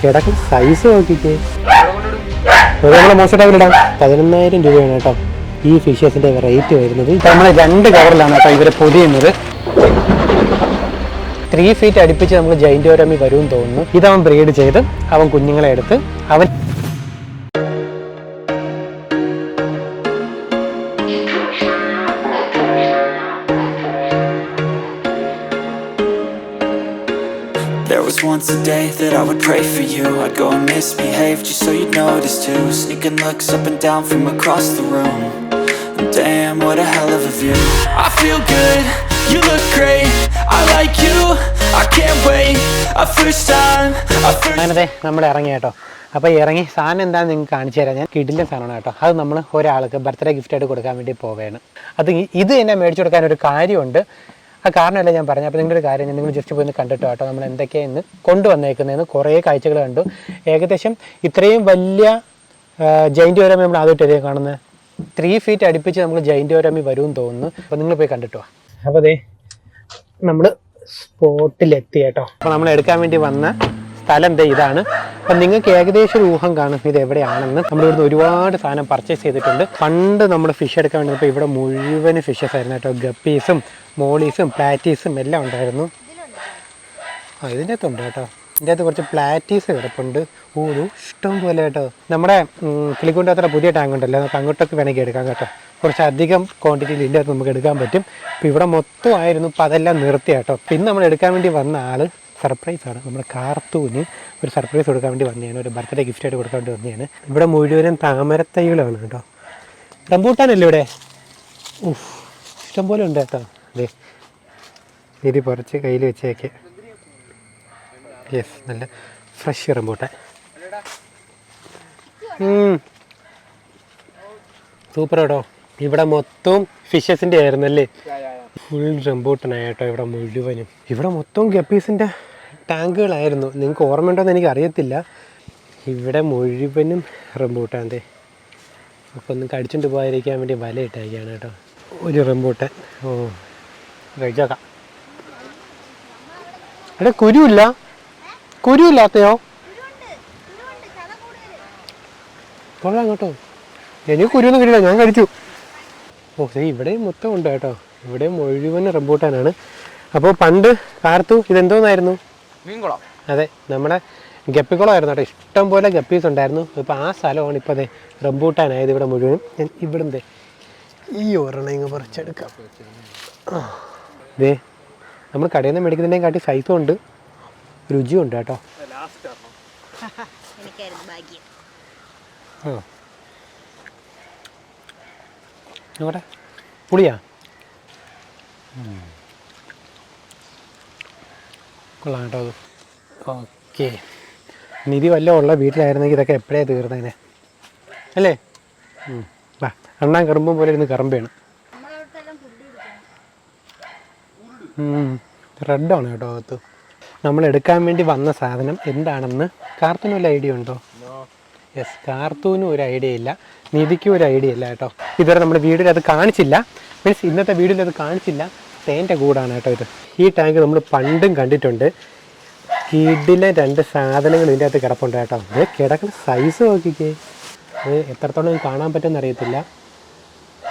കിടക്കുന്ന സൈസ് നോക്കിക്കേ. നമ്മളെ മോശം ടൈമിലിടാം. 11,000 രൂപയാണ് കേട്ടോ ഈ ഫിഷസിന്റെ റേറ്റ് വരുന്നത്. നമ്മൾ 2 കവറിലാണ് കേട്ടോ ഇവരെ പൊതിയുന്നത്. 3 ഫീറ്റ് അടുപ്പിച്ച് നമുക്ക് ജൈന്റ് ഒരമി വരുമെന്ന് തോന്നുന്നു. ഇതവൻ ബ്രീഡ് ചെയ്ത് അവൻ കുഞ്ഞുങ്ങളെ എടുത്ത് അവൻ There was once a day that I would pray for you. I'd go and misbehave just so you'd notice too. Sneaking looks up and down from across the room. Damn, what a hell of a view. I feel good, you look great. I like you, I can't wait. അങ്ങനെ നമ്മൾ ഇറങ്ങി കേട്ടോ. അപ്പോൾ ഇറങ്ങി സാധനം എന്താണെന്ന് നിങ്ങൾക്ക് കാണിച്ചു തരാം. ഞാൻ കിടിലൻ സാധനമാണ് കേട്ടോ. അത് നമ്മൾ ഒരാൾക്ക് ബർത്ത്ഡേ ഗിഫ്റ്റായിട്ട് കൊടുക്കാൻ വേണ്ടി പോവുകയാണ്. ഇത് എന്നെ മേടിച്ചു കൊടുക്കാൻ ഒരു കാര്യമുണ്ട്. ആ കാരണമല്ല ഞാൻ പറഞ്ഞു. അപ്പോൾ നിങ്ങളൊരു കാര്യം നിങ്ങൾ ജസ്റ്റ് പോയി കണ്ടിട്ടോ കേട്ടോ നമ്മൾ എന്തൊക്കെയാണ് കൊണ്ടുവന്നേക്കുന്നതെന്ന്. കുറേ കാഴ്ചകൾ കണ്ടു. ഏകദേശം ഇത്രയും വലിയ ജൈന്റ് ഒരമി നമ്മൾ ആദ്യമായിട്ടല്ലേ കാണുന്നത്. 3 ഫീറ്റ് അടുപ്പിച്ച് നമുക്ക് ജൈന്റ് ഒരമി വരുമെന്ന് തോന്നുന്നു. അപ്പോൾ നിങ്ങൾ പോയി കണ്ടിട്ടോ. അപ്പോൾ അതേ നമ്മൾ സ്പോട്ടിലെത്തി കേട്ടോ. അപ്പോൾ നമ്മൾ എടുക്കാൻ വേണ്ടി വന്ന സ്ഥലം ഇതാണ്. അപ്പം നിങ്ങൾക്ക് ഏകദേശം ഒരു ഊഹം കാണും ഇത് എവിടെയാണെന്ന്. നമ്മളിവിടുന്ന് ഒരുപാട് സാധനം പർച്ചേസ് ചെയ്തിട്ടുണ്ട്. പണ്ട് നമ്മൾ ഫിഷ് എടുക്കാൻ വേണ്ടി ഇപ്പോൾ ഇവിടെ മുഴുവൻ ഫിഷസ് ആയിരുന്നു കേട്ടോ. ഗപ്പീസും മോളീസും പ്ലാറ്റീസും എല്ലാം ഉണ്ടായിരുന്നു. ഇതിൻ്റെ അകത്തുണ്ട് കേട്ടോ. ഇതിൻ്റെ അകത്ത് കുറച്ച് പ്ലാറ്റീസ് കിടപ്പുണ്ട്. ഇഷ്ടം പോലെ കേട്ടോ. നമ്മുടെ കിളിക്കൂൻ്റെ അത്ര പുതിയ ടാങ്ക് ഉണ്ടല്ലോ, നമുക്ക് അങ്ങോട്ടൊക്കെ വേണമെങ്കിൽ എടുക്കാം കേട്ടോ. കുറച്ചധികം ക്വാണ്ടിറ്റിയിൽ ഇതിൻ്റെ അകത്ത് നമുക്ക് എടുക്കാൻ പറ്റും. ഇപ്പോൾ ഇവിടെ മൊത്തം ആയിരുന്നു. ഇപ്പോൾ അതെല്ലാം നിർത്തി കേട്ടോ. പിന്നെ നമ്മൾ എടുക്കാൻ വേണ്ടി വന്ന ആൾ സർപ്രൈസാണ്. നമ്മുടെ കാർത്തൂന് ഒരു സർപ്രൈസ് കൊടുക്കാൻ വേണ്ടി വന്നതാണ്. ഒരു ബർത്ത്ഡേ ഗിഫ്റ്റായിട്ട് കൊടുക്കാൻ വേണ്ടി വന്നതാണ്. ഇവിടെ മുഴുവനും താമരത്തൈകളാണ് കേട്ടോ. റംബൂട്ടാനല്ലേ ഇവിടെ? ഇഷ്ടംപോലെ ഉണ്ട് കേട്ടോ. അതെ ഇത് കുറച്ച് കയ്യിൽ വെച്ചേക്കെ. യെസ്, നല്ല ഫ്രഷ് റംബൂട്ടാൻ. സൂപ്പർ കേട്ടോ. ഇവിടെ മൊത്തം ഫിഷസിൻ്റെ ആയിരുന്നല്ലേ. ഫുൾ റംബൂട്ടനായിട്ടോ ഇവിടെ മുഴുവനും. ഇവിടെ മൊത്തം ഗപ്പീസിൻ്റെ ടാങ്കുകളായിരുന്നു. നിങ്ങൾക്ക് ഓർമ്മയുണ്ടോയെന്ന് എനിക്ക് അറിയത്തില്ല. ഇവിടെ മുഴുവനും റംബൂട്ടാൻ്റെ. അപ്പോൾ ഒന്ന് കടിച്ചുകൊണ്ട് പോകാതിരിക്കാൻ വേണ്ടി വല ഇട്ടേക്കാണ് കേട്ടോ. ഒരു റംബൂട്ടാൻ. കഴിച്ചേക്കാം. ഇവിടെ കുരുവില്ലാത്തയോ? കൊള്ളാം കേട്ടോ. എനിക്ക് കുരുവൊന്നും കിട്ടില്ല, ഞാൻ കഴിച്ചു. ഇവിടെയും മൊത്തം ഉണ്ട് കേട്ടോ. ഇവിടെ മുഴുവൻ റംബൂട്ടാനാണ്. അപ്പോൾ പണ്ട് കാർത്തു ഇതെന്തോന്നായിരുന്നു? മീൻകുളം. അതെ, നമ്മുടെ ഗപ്പിക്കുളമായിരുന്നു കേട്ടോ. ഇഷ്ടം പോലെ ഗപ്പീസ് ഉണ്ടായിരുന്നു. ഇപ്പോൾ ആ സ്ഥലമാണ് ഇപ്പോൾ അതെ റംബൂട്ടാനായത് ഇവിടെ മുഴുവനും. ഞാൻ ഇവിടുന്ന് ഈ ഒരെണ്ണം ഇങ്ങ് പറിച്ചെടുക്കാം. നമ്മൾ കടയിൽ നിന്ന് മേടിക്കുന്നതിൻ്റെയും കാട്ടി സൈസും ഉണ്ട്, രുചിയും ഉണ്ട് കേട്ടോ. നോക്കട്ടെ, പുളിയാ? കൊള്ളാം കേട്ടോ അത്. ഓക്കെ, നിധി വല്ലതും ഉള്ള വീട്ടിലായിരുന്നെങ്കിൽ ഇതൊക്കെ എപ്പോഴേ തീർന്നേനെ അല്ലേ? വാ, അണ്ണാൻ കറുമ്പും പോലെ ഇരുന്ന് കറമ്പയാണ്. റെഡാണ് കേട്ടോ അകത്ത്. നമ്മൾ എടുക്കാൻ വേണ്ടി വന്ന സാധനം എന്താണെന്ന് കാർത്തൂന് വല്ല ഐഡിയ ഉണ്ടോ? യെസ്, കാർത്തൂനും ഒരു ഐഡിയ ഇല്ല, നിധിക്കും ഒരു ഐഡിയ ഇല്ല കേട്ടോ. ഇതുവരെ നമ്മുടെ വീഡിയോയിൽ അത് കാണിച്ചില്ല. മീൻസ് ഇന്നത്തെ വീഡിയോയിൽ അത് കാണിച്ചില്ല. തേൻ്റെ കൂടാണ് കേട്ടോ ഇത്. ഈ ടാങ്ക് നമ്മൾ പണ്ടും കണ്ടിട്ടുണ്ട്. കിഡിലെ 2 സാധനങ്ങൾ ഇതിൻ്റെ അകത്ത് കിടപ്പുണ്ട് കേട്ടോ. അത് കിടക്കുന്ന സൈസ് നോക്കിക്കേ. അത് എത്രത്തോളം കാണാൻ പറ്റുമെന്ന് അറിയത്തില്ല.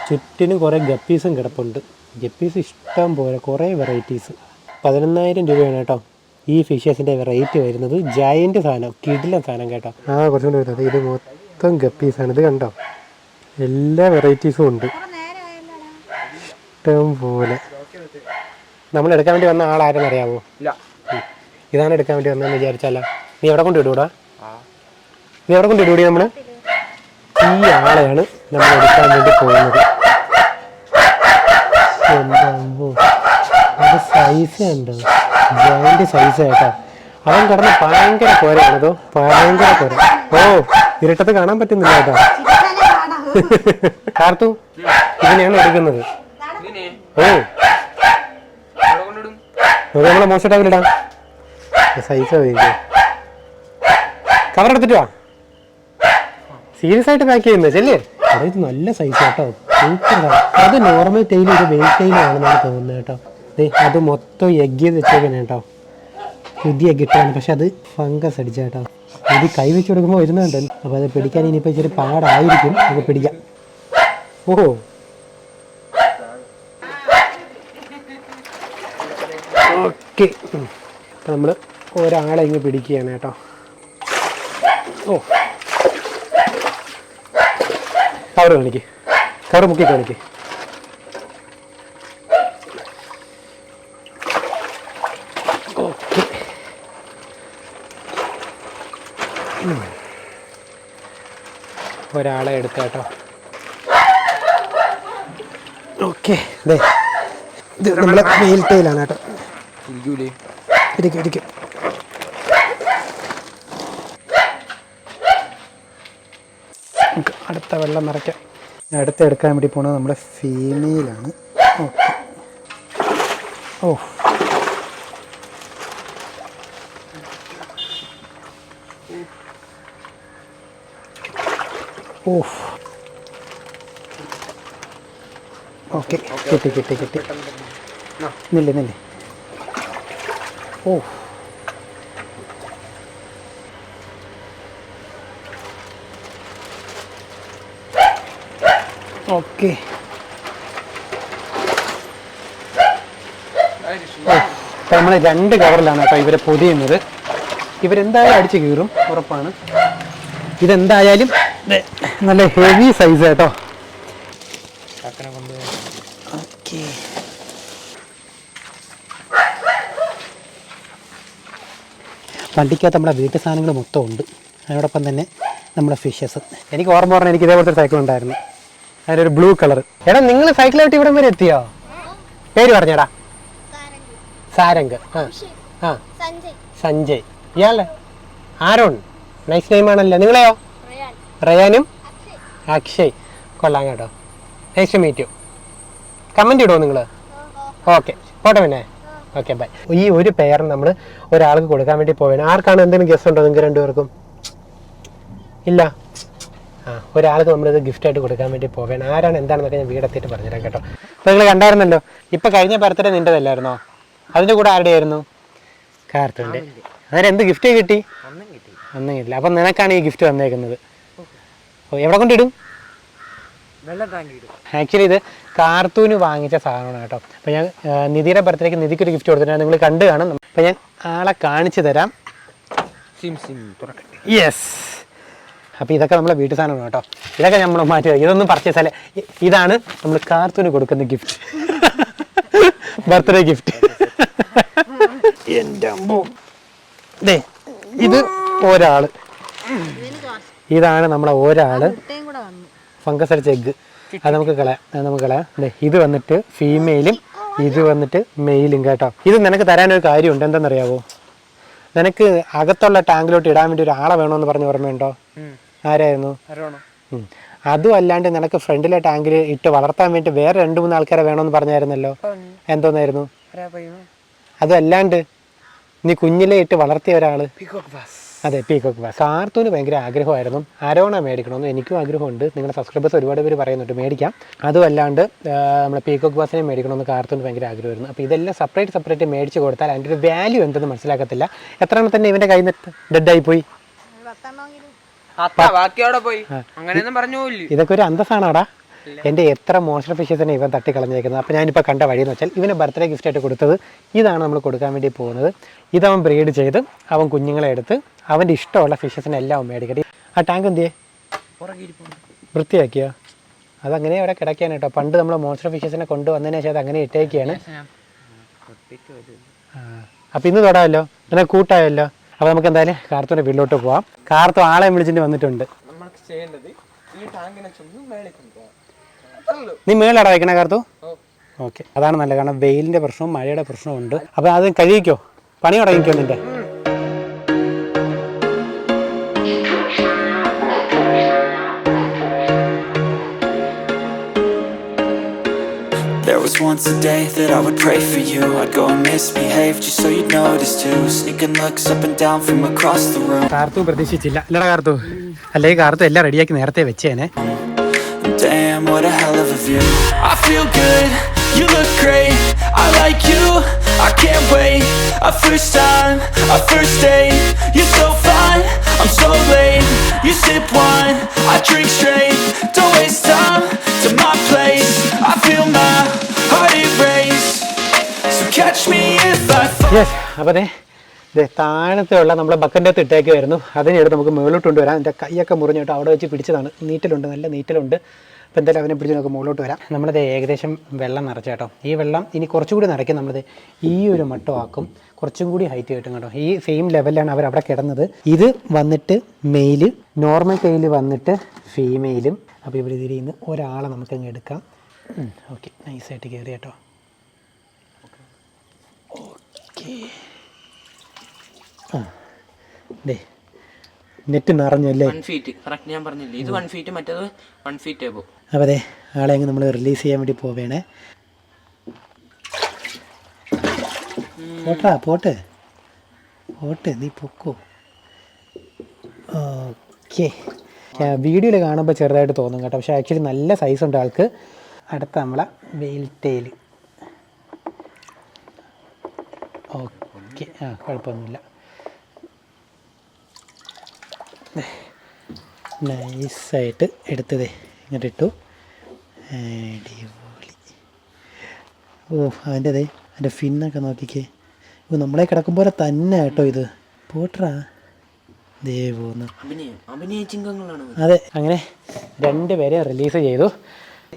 ചുറ്റിനും കുറേ ഗപ്പീസും കിടപ്പുണ്ട്. ഗപ്പീസ് ഇഷ്ടം പോലെ, കുറേ വെറൈറ്റീസ്. 11,000 രൂപയാണ് കേട്ടോ ഈ ഫിഷസിൻ്റെ റേറ്റ് വരുന്നത്. ജയൻറ്റ് സാധനം, കിടിലൻ സാധനം കേട്ടോ. കുറച്ചുകൂടി വരുന്നത്. ഇത് മൊത്തം ഗപ്പീസാണ്. ഇത് കണ്ടോ, എല്ലാ വെറൈറ്റീസും ഉണ്ട് ഇഷ്ടം പോലെ. നമ്മൾ എടുക്കാൻ വേണ്ടി വന്ന ആളാരെന്ന് അറിയാമോ? ഇതാണ് എടുക്കാൻ വേണ്ടി വന്നതെന്ന് വിചാരിച്ചാലോ. നീ എവിടെ കൊണ്ട് ഇടൂടാ? നീ എവിടെ കൊണ്ട് ഇടൂടി? നമ്മൾ ഈ ആളെയാണ് നമ്മൾ എടുക്കാൻ വേണ്ടി പോകുന്നത്. അത് സൈസ് ഉണ്ടോ? ജയന്റ് സൈസ് കേട്ടോ. അവൻ കിടന്ന് ഭയങ്കര പോരാണതോ, ഭയങ്കര പോര. ഇരട്ടത്ത് കാണാൻ പറ്റുന്നില്ല കേട്ടോ. കാർത്തു ഇതിനെയാണ് എടുക്കുന്നത്. നമ്മളെ മോശം ടൈമിലിടാം. സൈസ് കവർ എടുത്തിട്ട് വാ. സീരിയസ് ആയിട്ട് പാക്ക് ചെയ്യുന്നത് ചെല്ലേ. ഇത് നല്ല സൈസ് കേട്ടോ. അത് നോർമൽ ടൈലും ഇത് വെയിൽ ടൈലാണെന്നാണ് തോന്നുന്നത് കേട്ടോ. അത് മൊത്തം എഗ് ചെയ്ത് വെച്ചേക്കാണ് കേട്ടോ. പുതിയ എഗ് ഇട്ടാണ്, പക്ഷെ അത് ഫംഗസ് അടിച്ച കേട്ടോ. ഇത് കൈ വെച്ച് കൊടുക്കുമ്പോൾ വരുന്നുണ്ട്. അപ്പോൾ അത് പിടിക്കാൻ ഇനിയിപ്പോൾ ഇച്ചിരി പാടായിരിക്കും. അത് പിടിക്കാം. ഓഹോ, ഓക്കെ. അപ്പം നമ്മൾ ഒരാളെ ഇങ്ങ് പിടിക്കുകയാണ് കേട്ടോ. ഓ, കവറ് കാണിക്ക്, കവറ് മുക്കി കാണിക്ക്. ഓക്കെ, ഒരാളെ എടുത്ത കേട്ടോ. ഓക്കെ, അതെ, ഇത് നമ്മളെ മെയിൽ ടൈലാണ് കേട്ടോ. ഇരിക്കും. അടുത്ത വെള്ളം നിറയ്ക്കാം. അടുത്ത് എടുക്കാൻ വേണ്ടി പോണത് നമ്മുടെ ഫീമെയിലാണ്. ഓക്കെ. ഓ, ഓഫ്, ഓക്കെ. കിട്ടി. നില്ലേ. ഓ, ഓക്കെ. നമ്മൾ 2 കവറിലാണ് കേട്ടോ ഇവരെ പൊതിയുന്നത്. ഇവരെന്തായാലും അടിച്ച് കീറും, ഉറപ്പാണ്. ഇതെന്തായാലും നല്ല ഹെവി സൈസ് കേട്ടോ. ഓക്കെ, വണ്ടിക്കകത്ത് നമ്മുടെ വീട്ടു സാധനങ്ങൾ മൊത്തം ഉണ്ട്. അതിനോടൊപ്പം തന്നെ നമ്മുടെ ഫിഷസ്. എനിക്ക് ഓർമ്മ പറഞ്ഞാൽ എനിക്ക് ഇതേപോലത്തെ ഒരു സൈക്കിൾ ഉണ്ടായിരുന്നു. അതിനൊരു ബ്ലൂ കളർ. എടാ, നിങ്ങൾ സൈക്കിളായിട്ട് ഇവിടം വരെ എത്തിയോ? പേര് പറഞ്ഞടാ. സാരംഗ്. ആ, സഞ്ജയ്. ഇയാളെ ആരോൺ, നൈസ് നെയിം ആണല്ലോ. നിങ്ങളെയോ? റയാനും അക്ഷയ്. കൊള്ളാം കേട്ടോ. Nice to meet you. Comment ഇടുമോ നിങ്ങൾ? ഓക്കെ, പോട്ടെ പിന്നെ. Okay, bye. ഈ ഒരു പെയർ നമ്മൾ ഒരാൾക്ക് കൊടുക്കാൻ വേണ്ടി പോവുകയാണ്. ആർക്കാണ് എന്തെങ്കിലും ഗസ്റ്റ് ഉണ്ടോ നിങ്ങൾക്ക് 2 പേർക്കും? ഇല്ല. ഒരാൾക്ക് നമ്മളിത് ഗിഫ്റ്റായിട്ട് കൊടുക്കാൻ വേണ്ടി പോവുകയാണ്. ആരാണ് എന്താണെന്നൊക്കെ ഞാൻ വീടെത്തിയിട്ട് പറഞ്ഞുതരാം കേട്ടോ. അപ്പോൾ നിങ്ങൾ കണ്ടായിരുന്നല്ലോ, ഇപ്പം കഴിഞ്ഞ ബർത്ത്ഡേ നിൻ്റെതല്ലായിരുന്നോ? അതിൻ്റെ കൂടെ ആരുടെ ആയിരുന്നു? കാർത്തുൻ്റെ. അതിന് എന്ത് ഗിഫ്റ്റ് കിട്ടി? ഒന്നും കിട്ടില്ല. അപ്പം നിനക്കാണ് ഈ ഗിഫ്റ്റ് വന്നേക്കുന്നത്. എവിടെ കൊണ്ടിടും? ആക്ച്വലി ഇത് കാർത്തൂന് വാങ്ങിച്ച സാധനമാണ് കേട്ടോ. അപ്പോൾ ഞാൻ നിധിയുടെ ബർത്ത്ഡേക്ക് നിധിക്കൊരു ഗിഫ്റ്റ് കൊടുത്തിട്ടുണ്ട്. നിങ്ങൾ കണ്ടു കാണും. അപ്പോൾ ഞാൻ ആളെ കാണിച്ചു തരാം. യെസ്. അപ്പോൾ ഇതൊക്കെ നമ്മളെ വീട്ടു സാധനമാണ് കേട്ടോ. ഇതൊക്കെ നമ്മൾ മാറ്റി, ഇതൊന്നും പർച്ചേസ് അല്ല. ഇതാണ് നമ്മൾ കാർത്തൂന് കൊടുക്കുന്ന ഗിഫ്റ്റ്, ബർത്ത്ഡേ ഗിഫ്റ്റ്. എൻ്റെ അമ്മോ, ദേ ഇത് ഒരാള്, ഇതാണ് നമ്മളെ ഒരാള്. ഫംഗസ് അടിച്ച എഗ്ഗ്, അത് നമുക്ക് കളയാം. ഇത് വന്നിട്ട് ഫീമെയിലും ഇത് വന്നിട്ട് മെയിലും കേട്ടോ. ഇത് നിനക്ക് തരാനൊരു കാര്യമുണ്ട്. എന്താണെന്നറിയാവോ? നിനക്ക് അകത്തുള്ള ടാങ്കിലോട്ട് ഇടാൻ വേണ്ടി ഒരു ആളെ വേണമെന്ന് പറഞ്ഞ ഓർമ്മയുണ്ടോ? ആരായിരുന്നു? അതും അല്ലാണ്ട് നിനക്ക് ഫ്രണ്ടിലെ ടാങ്കിൽ ഇട്ട് വളർത്താൻ വേണ്ടി വേറെ 2-3 ആൾക്കാരെ വേണമെന്ന് പറഞ്ഞായിരുന്നല്ലോ. എന്തോന്നായിരുന്നു? അതും അല്ലാണ്ട് നീ കുഞ്ഞിലെ ഇട്ട് വളർത്തിയ ഒരാള്. അതെ, പീകോക്ക് ബാസ്. കാർത്തൂന് ഭയങ്കര ആഗ്രഹമായിരുന്നു അരോണ മേടിക്കണമെന്ന്. എനിക്കും ആഗ്രഹമുണ്ട്. നിങ്ങളുടെ സബ്സ്ക്രൈബേഴ്സ് ഒരുപാട് പേര് പറയുന്നുണ്ട് മേടിക്കാം. അതും അല്ലാണ്ട് നമ്മുടെ പീകോക്ക് ബാസിനെ മേടിക്കണമെന്ന് കാർത്തൂന് ഭയങ്കര ആഗ്രഹമായിരുന്നു. അപ്പോൾ ഇതെല്ലാം സെപ്പറേറ്റ് മേടിച്ച് കൊടുത്താൽ അതിൻ്റെ ഒരു വാല്യൂ എന്തെന്ന് മനസ്സിലാക്കത്തില്ല. എത്ര എണ്ണം തന്നെ ഇവൻ്റെ കയ്യിൽ നിന്ന് ഡെഡായി പോയി. ഇതൊക്കെ ഒരു അന്തസ്സാണോടാ. എൻ്റെ എത്ര മോശം ഫിഷസിനെ ഇവൻ തട്ടിക്കളഞ്ഞേക്കുന്നത്. അപ്പോൾ ഞാനിപ്പോൾ കണ്ട വഴിയെന്ന് വെച്ചാൽ ഇവന് ബർത്ത്ഡേ ഗിഫ്റ്റായിട്ട് കൊടുത്തത് ഇതാണ് നമ്മൾ കൊടുക്കാൻ വേണ്ടി പോകുന്നത്. ഇതവൻ ബ്രീഡ് ചെയ്ത് അവൻ കുഞ്ഞുങ്ങളെ എടുത്ത് അവൻ്റെ ഇഷ്ടമുള്ള ഫിഷസിനെല്ലാം മേടിക്കട്ടെ. ആ ടാങ്ക് എന്തിയേ? വൃത്തിയാക്കിയോ? അതങ്ങനെ അവിടെ കിടക്കുകയാണ് കേട്ടോ. പണ്ട് നമ്മൾ മോൺസ്റ്റർ ഫിഷസിനെ കൊണ്ടുവന്നതിന് ശേഷം അത് അങ്ങനെ ഇട്ടേക്കാണ്. അപ്പോൾ ഇന്ന് തൊടാമല്ലോ, അങ്ങനെ കൂട്ടായല്ലോ. അപ്പോൾ നമുക്ക് എന്തായാലും കാർത്തൂൻ്റെ വീട്ടിലോട്ട് പോവാം. കാർത്തു ആളെ വിളിച്ചിട്ട് വന്നിട്ടുണ്ട്. നീ മേളടാ വയ്ക്കണേ കാർത്തു? ഓക്കെ, അതാണ് നല്ലത്. കാരണം വെയിലിൻ്റെ പ്രശ്നവും മഴയുടെ പ്രശ്നവും ഉണ്ട്. അപ്പോൾ അത് കഴിയിക്കോ, പണി തുടങ്ങിക്കോ നിൻ്റെ. There was once a day that I would pray for you. I'd go and misbehave just so you'd notice too. Sneaking looks up and down from across the room. Karthu പ്രതീക്ഷിച്ചില്ല അല്ലടാ കാർത്തു. അല്ലെങ്കിൽ കാർത്തു എല്ലാം റെഡിയാക്കി നേരത്തെ വെച്ചേനെ. Damn, what a hell of a view. I feel good, you look great, I like you, I can't wait. A first time, a first date, you're so fine, I'm അപ്പോൾ അതെ താഴത്തുള്ള നമ്മളെ ബക്കൻ്റെ അകത്ത് ഇട്ടേക്ക് വരുന്നു. അതിനെടുത്ത് നമുക്ക് മുകളിലോട്ട് കൊണ്ടുവരാം. എൻ്റെ കൈയൊക്കെ മുറിഞ്ഞു കേട്ടോ, അവിടെ വെച്ച് പിടിച്ചതാണ്. നീറ്റലുണ്ട്, നല്ല നീറ്റലുണ്ട്. അപ്പോൾ എന്തായാലും അവനെ പിടിച്ച് നമുക്ക് മുകളിലോട്ട് വരാം. നമ്മളിത് ഏകദേശം വെള്ളം നിറച്ച കേട്ടോ. ഈ വെള്ളം ഇനി കുറച്ചുകൂടി നിറയ്ക്കും. നമ്മളിത് ഈ ഒരു മട്ടമാക്കും, കുറച്ചും കൂടി ഹൈറ്റ് കിട്ടും കേട്ടോ. ഈ സെയിം ലെവലിലാണ് അവർ അവിടെ കിടന്നത്. ഇത് വന്നിട്ട് മെയില്, നോർമൽ കയ്യിൽ വന്നിട്ട് ഫീമെയിലും. അപ്പോൾ ഇവിടെ ഇതിൽ നിന്ന് ഒരാളെ നമുക്കങ്ങ് എടുക്കാം. ഓക്കെ, നൈസായിട്ട് കയറി കേട്ടോ. ഓക്കെ, ആ ദേ നെറ്റ് നിറഞ്ഞല്ലേ. 1 ഫീറ്റ് കറക്റ്റ് ഞാൻ പറഞ്ഞില്ലേ, ഇത് 1 ഫീറ്റ്, മറ്റേത് 1 ഫീറ്റ് ആകും. അപ്പോൾ അതെ ആളെ അങ്ങ് നമ്മൾ റിലീസ് ചെയ്യാൻ വേണ്ടി പോവേണേ. പോട്ടെ നീ പൊക്കോ. ഓക്കെ, വീഡിയോയിൽ കാണുമ്പോൾ ചെറുതായിട്ട് തോന്നും കേട്ടോ, പക്ഷേ ആക്ച്വലി നല്ല സൈസ് ഉണ്ട് ആൾക്ക്. അടുത്ത നമ്മളെ വെയിൽറ്റെയിൽ. ഓക്കെ, കുഴപ്പമൊന്നുമില്ല. നൈസായിട്ട് എടുത്തതേ ഇങ്ങോട്ട് ഇട്ടു. അടിപൊളി. ഓ അതിൻ്റെ അതിൻ്റെ ഫിന്നൊക്കെ നോക്കിക്കേ. ഓ നമ്മളെ കിടക്കും പോലെ തന്നെ കേട്ടോ ഇത്. പോട്ടറാ ദേ പോന്നു. അതെ, അങ്ങനെ 2 പേരെ റിലീസ് ചെയ്തു.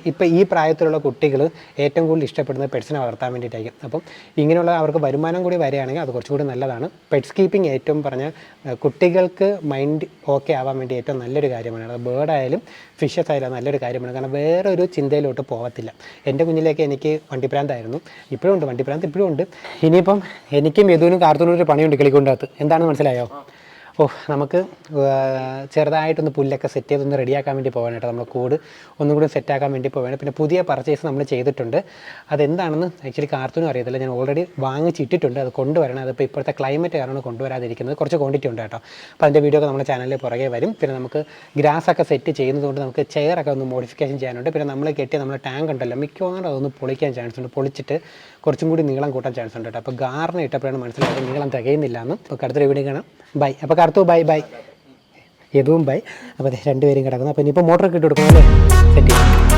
ഇപ്പോൾ ഈ പ്രായത്തിലുള്ള കുട്ടികൾ ഏറ്റവും കൂടുതൽ ഇഷ്ടപ്പെടുന്നത് പെറ്റ്സിനെ വളർത്താൻ വേണ്ടിയിട്ടായിരിക്കും. അപ്പം ഇങ്ങനെയുള്ള അവർക്ക് വരുമാനം കൂടി വരികയാണെങ്കിൽ അത് കുറച്ചുകൂടി നല്ലതാണ്. പെറ്റ്സ് കീപ്പിംഗ് ഏറ്റവും പറഞ്ഞാൽ കുട്ടികൾക്ക് മൈൻഡ് ഓക്കെ ആവാൻ വേണ്ടി ഏറ്റവും നല്ലൊരു കാര്യമാണ്. അത് ബേർഡായാലും ഫിഷസ് ആയാലും നല്ലൊരു കാര്യമാണ്. കാരണം വേറൊരു ചിന്തയിലോട്ട് പോകത്തില്ല. എൻ്റെ കുഞ്ഞിലേക്ക് എനിക്ക് വണ്ടിപ്രാന്തായിരുന്നു, ഇപ്പോഴും ഉണ്ട് വണ്ടിപ്രാന്ത്, ഇപ്പോഴും ഉണ്ട്. ഇനിയിപ്പം എനിക്കും യദുവിനും കാർത്തൂനും ഒരു പണിയുണ്ട് കിളിക്കൊണ്ടകത്ത്. എന്താണെന്ന് മനസ്സിലായോ? നമുക്ക് ചെറുതായിട്ടൊന്ന് പുല്ലൊക്കെ സെറ്റ് ചെയ്തൊന്ന് റെഡിയാക്കാൻ വേണ്ടി പോകാൻ കേട്ടോ. നമ്മൾ കൂട് ഒന്നും കൂടി സെറ്റാക്കാൻ വേണ്ടി പോവുകയാണ്. പിന്നെ പുതിയ പർച്ചേസ് നമ്മൾ ചെയ്തിട്ടുണ്ട്. അതെന്താണെന്ന് ആക്ച്വലി കാർത്തൂനും അറിയത്തില്ല. ഞാൻ ഓൾറെഡി വാങ്ങിച്ചിട്ടിട്ടുണ്ട്, അത് കൊണ്ടുവരണം. അതിപ്പോൾ ഇപ്പോഴത്തെ ക്ലൈമറ്റ് കാരണം കൊണ്ടുവരാതിരിക്കുന്നത്. കുറച്ച് ക്വാണ്ടിറ്റി ഉണ്ട് കേട്ടോ. അപ്പോൾ അതിൻ്റെ വീഡിയോ ഒക്കെ നമ്മുടെ ചാനലിൽ പുറകെ വരും. പിന്നെ നമുക്ക് ഗ്രാസൊക്കെ സെറ്റ് ചെയ്യുന്നതുകൊണ്ട് നമുക്ക് ചെയറൊക്കെ ഒന്ന് മോഡിഫിക്കേഷൻ ചെയ്യാനുണ്ട്. പിന്നെ നമ്മൾ കെട്ടിയ നമ്മുടെ ടാങ്ക് ഉണ്ടല്ലോ, മിക്കവാറും അതൊന്ന് പൊളിക്കാൻ ചാൻസ് ഉണ്ട്. പൊളിച്ചിട്ട് കുറച്ചും കൂടി നീളം കൂട്ടാൻ ചാൻസ് ഉണ്ട് കേട്ടോ. അപ്പോൾ ഗാറിന് ഇട്ടപ്പോഴാണ് മനസ്സിലായത് നീളം തികയുന്നില്ല എന്ന്. അപ്പോൾ അടുത്തൊരു വീഡിയോ കാണാം. ബൈ. അപ്പോൾ കറുത്തു ബൈ. യദുവും ബൈ. അപ്പോൾ 2 പേരും കിടക്കുന്നു. അപ്പോൾ ഇനിയിപ്പോൾ മോട്ടറൊക്കെ ഇട്ട് കൊടുക്കണം അല്ലേ, സെറ്റ് ചെയ്യാം.